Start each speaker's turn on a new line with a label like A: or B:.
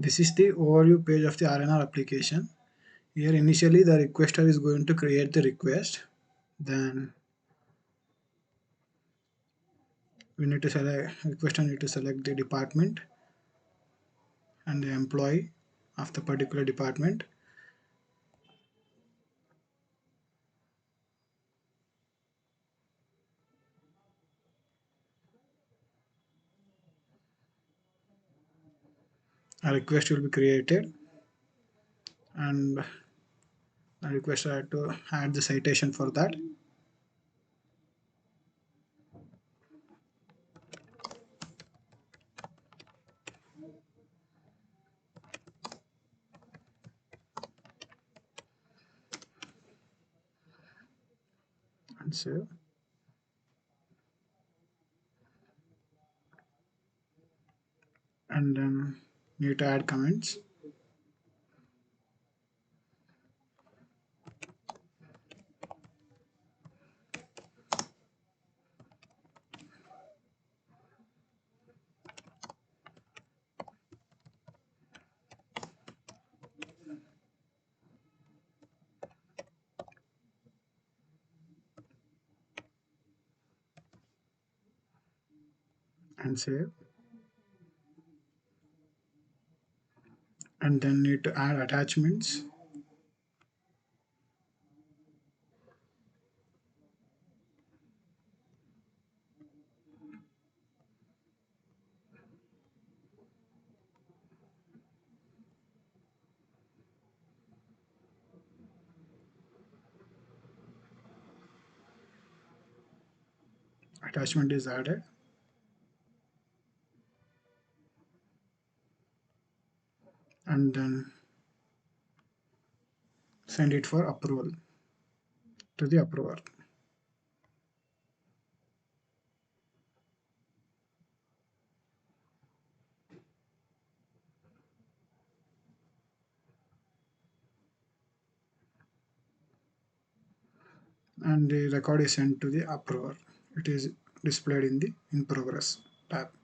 A: This is the overview page of the RNR application. Here initially the requester is going to create the request. Then we need to select requester need to select the department and the employee of the particular department. A request will be created and the requester had to add the citation for that. And save. And then need to add comments. And save. And then need to add attachments. Attachment is added. And then send it for approval to the approver. And the record is sent to the approver. It is displayed in the in progress tab.